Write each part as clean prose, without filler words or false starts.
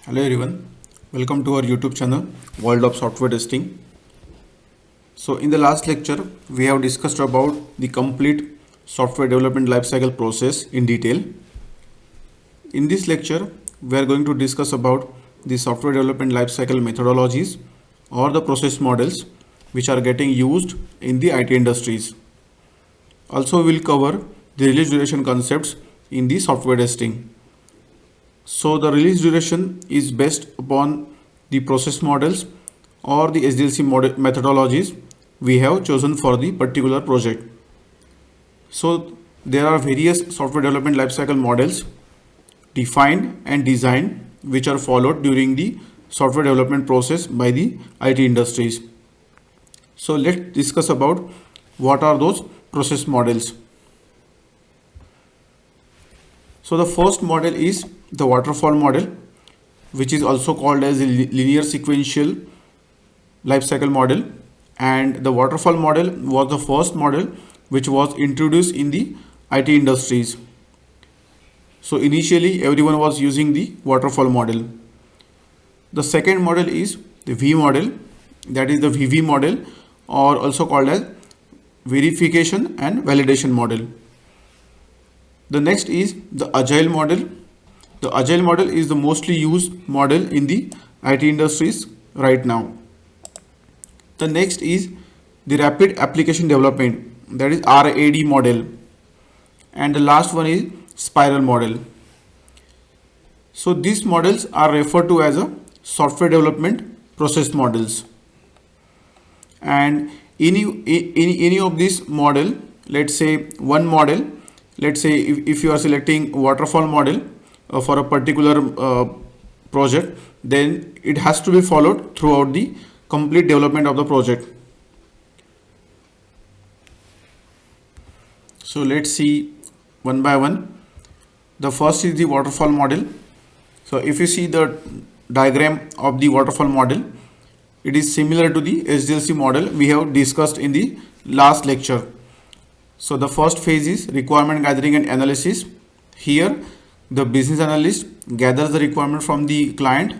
Hello everyone, welcome to our YouTube channel World of Software Testing. So in the last lecture we have discussed about the complete software development lifecycle process in detail. In this lecture we are going to discuss about the software development lifecycle methodologies or the process models which are getting used in the IT industries. Also we will cover the release duration concepts in the software testing. So the release duration is based upon the process models or the SDLC methodologies we have chosen for the particular project. So there are various software development lifecycle models defined and designed which are followed during the software development process by the IT industries. So let's discuss about what are those process models. So the first model is the waterfall model, which is also called as a linear sequential lifecycle model. And the waterfall model was the first model which was introduced in the IT industries. So initially everyone was using the waterfall model. The second model is the V model, that is the VV model, or also called as verification and validation model. The next is the agile model. The agile model is the mostly used model in the IT industries right now. The next is the rapid application development, that is RAD model. And the last one is spiral model. So these models are referred to as a software development process models. And any of this model, let's say one model, let's say if you are selecting waterfall model for a particular project, then it has to be followed throughout the complete development of the project. So let's see one by one. The first is the waterfall model. So if you see the diagram of the waterfall model, it is similar to the SDLC model we have discussed in the last lecture. So the first phase is requirement gathering and analysis. Here the business analyst gathers the requirement from the client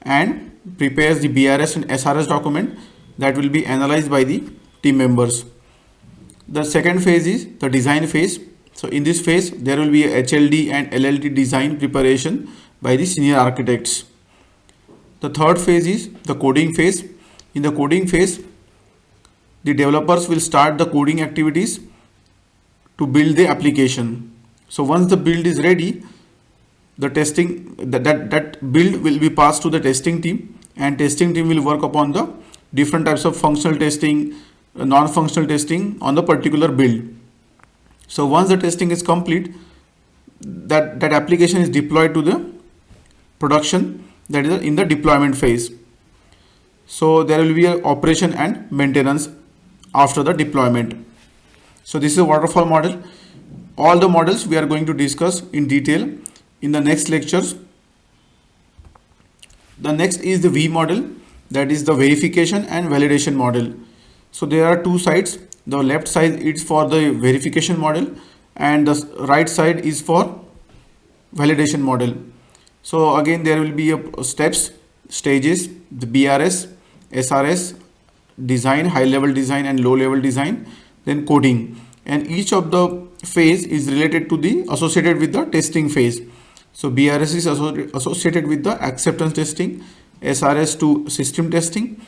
and prepares the BRS and SRS document that will be analyzed by the team members. The second phase is the design phase. So in this phase there will be a HLD and LLD design preparation by the senior architects. The third phase is the coding phase. In the coding phase, the developers will start the coding activities to build the application. So once the build is ready, the testing that build will be passed to the testing team, and testing team will work upon the different types of functional testing, non-functional testing on the particular build. So once the testing is complete, that application is deployed to the production, that is in the deployment phase. So there will be an operation and maintenance after the deployment. So this is a waterfall model. All the models we are going to discuss in detail in the next lectures. The next is the V model, that is the verification and validation model. So there are two sides. The left side is for the verification model and the right side is for validation model. So again there will be stages, the BRS, SRS, design, high level design and low level design, then coding, and each of the phase is related to the associated with the testing phase. So BRS is associated with the acceptance testing, SRS to system testing,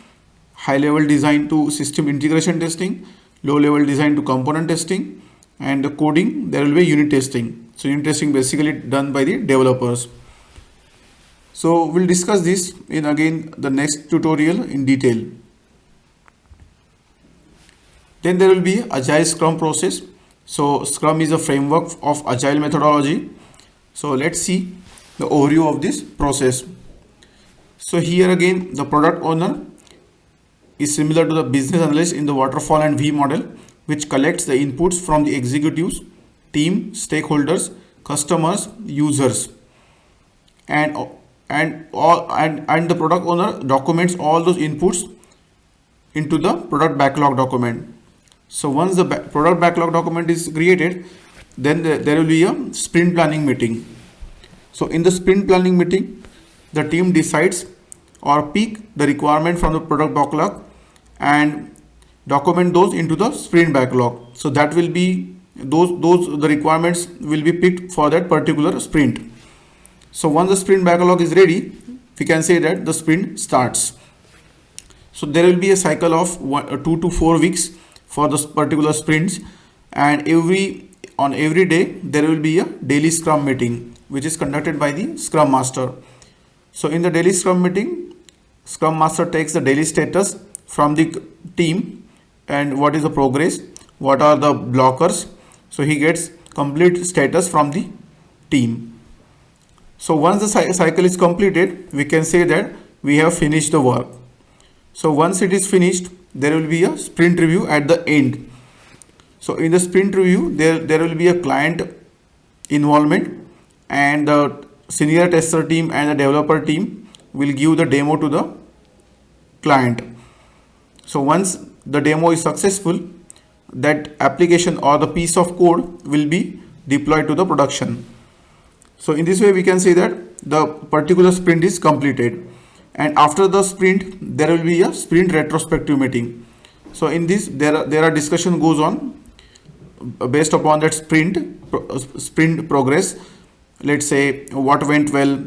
high level design to system integration testing, low level design to component testing, and the coding there will be unit testing. So unit testing basically done by the developers. So we'll discuss this in again the next tutorial in detail. Then there will be Agile Scrum process. So Scrum is a framework of Agile methodology. So let's see the overview of this process. So here again the product owner is similar to the business analyst in the waterfall and V model, which collects the inputs from the executives, team, stakeholders, customers, users, and the product owner documents all those inputs into the product backlog document. So once the product backlog document is created, then there will be a sprint planning meeting. So in the sprint planning meeting, the team decides or pick the requirement from the product backlog and document those into the sprint backlog. So that will be the requirements will be picked for that particular sprint. So once the sprint backlog is ready, we can say that the sprint starts. So there will be a cycle of 2 to 4 weeks for this particular sprints, and on every day there will be a daily scrum meeting which is conducted by the scrum master. So in the daily scrum meeting, scrum master takes the daily status from the team and what is the progress, what are the blockers. So he gets complete status from the team. So once the cycle is completed, we can say that we have finished the work. So once it is finished, there will be a sprint review at the end. So in the sprint review, there will be a client involvement, and the senior tester team and the developer team will give the demo to the client. So once the demo is successful, that application or the piece of code will be deployed to the production. So in this way, we can say that the particular sprint is completed. And after the sprint, there will be a sprint retrospective meeting. So in this, there are discussion goes on based upon that sprint progress. Let's say what went well,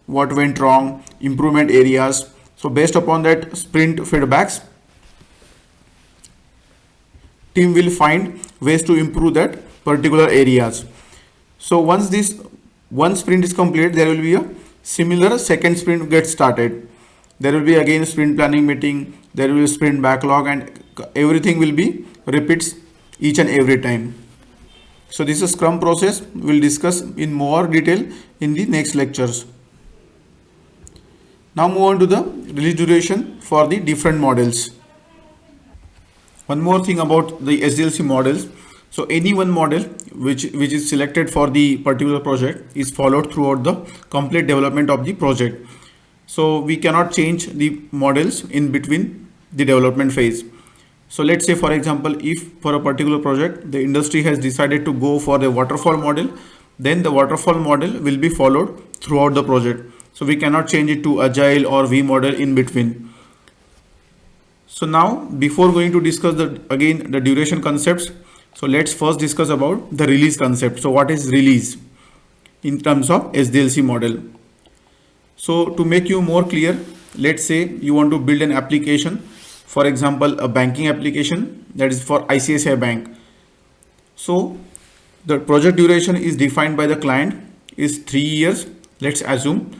what went wrong, improvement areas. So based upon that sprint feedbacks, team will find ways to improve that particular areas. So once this one sprint is complete, there will be a similar second sprint gets started. There will be again a sprint planning meeting, there will be a sprint backlog, and everything will be repeats each and every time. So this is Scrum process. We'll discuss in more detail in the next lectures. Now move on to the release duration for the different models. One more thing about the SDLC models. So any one model which is selected for the particular project is followed throughout the complete development of the project. So we cannot change the models in between the development phase. So let's say, for example, if for a particular project the industry has decided to go for the waterfall model, then the waterfall model will be followed throughout the project. So we cannot change it to agile or V model in between. So now, before going to discuss the duration concepts, so let's first discuss about the release concept. So what is release in terms of SDLC model? So to make you more clear, let's say you want to build an application, for example, a banking application that is for ICICI Bank. So the project duration is defined by the client is 3 years, let's assume.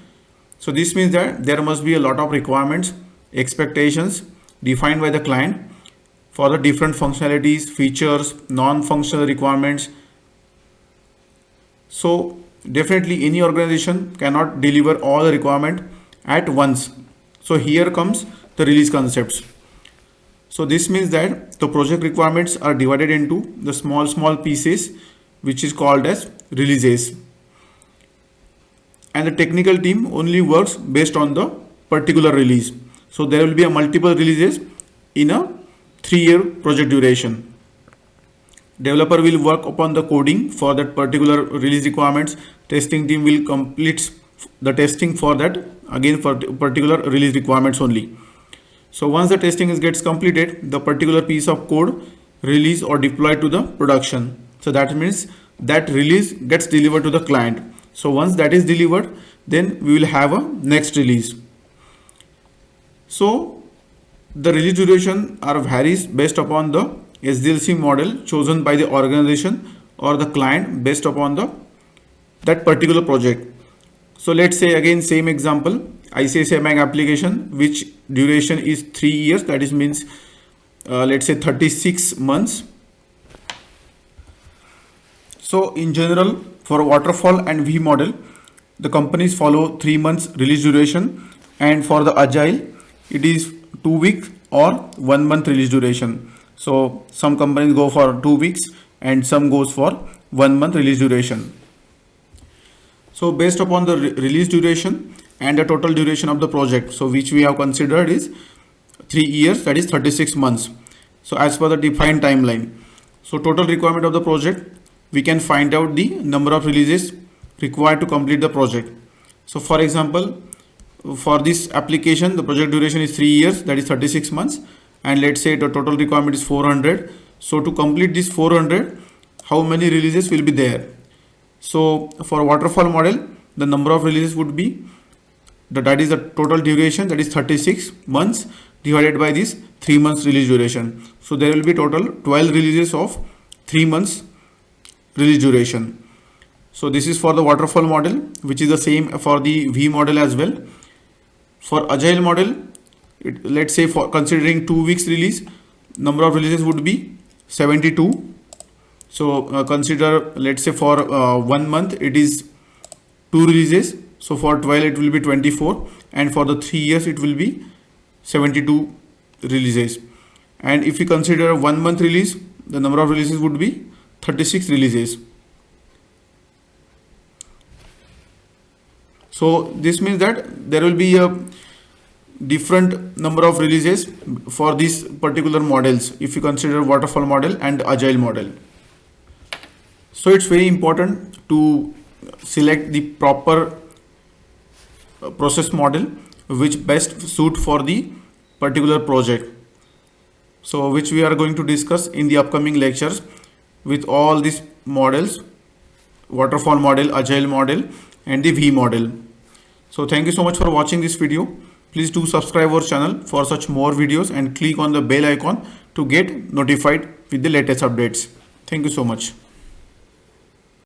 So this means that there must be a lot of requirements, expectations defined by the client for the different functionalities, features, non-functional requirements. So definitely any organization cannot deliver all the requirement at once. So here comes the release concepts. So this means that the project requirements are divided into the small pieces, which is called as releases. And the technical team only works based on the particular release. So there will be a multiple releases in a 3-year project duration. Developer will work upon the coding for that particular release requirements. Testing team will complete the testing for that, again for particular release requirements only. So once the testing gets completed, the particular piece of code release or deployed to the production. So that means that release gets delivered to the client. So once that is delivered, then we will have a next release. So the release duration varies based upon the SDLC model chosen by the organization or the client based upon that particular project. So let's say again same example, ICICI Bank application which duration is 3 years, that is means let's say 36 months. So in general, for waterfall and V model, the companies follow 3 months release duration, and for the agile it is 2 weeks or 1 month release duration. So some companies go for 2 weeks and some goes for 1 month release duration. So based upon the release duration and the total duration of the project, so which we have considered is 3 years, that is 36 months. So as per the defined timeline, so total requirement of the project, we can find out the number of releases required to complete the project. So for example, for this application, the project duration is 3 years, that is 36 months. And let's say the total requirement is 400. So to complete this 400, how many releases will be there? So for waterfall model, the number of releases would be, that is the total duration, that is 36 months divided by this 3 months release duration. So there will be total 12 releases of 3 months release duration. So this is for the waterfall model, which is the same for the V model as well. For agile model, let's say for considering 2 weeks release, number of releases would be 72. So consider, let's say for 1 month it is 2 releases. So for 12 it will be 24, and for the 3 years it will be 72 releases. And if we consider 1 month release, the number of releases would be 36 releases. So this means that there will be a different number of releases for these particular models if you consider waterfall model and agile model. So it's very important to select the proper process model which best suit for the particular project. So which we are going to discuss in the upcoming lectures with all these models: waterfall model, agile model, and the V model. So thank you so much for watching this video. Please do subscribe our channel for such more videos and click on the bell icon to get notified with the latest updates. Thank you so much.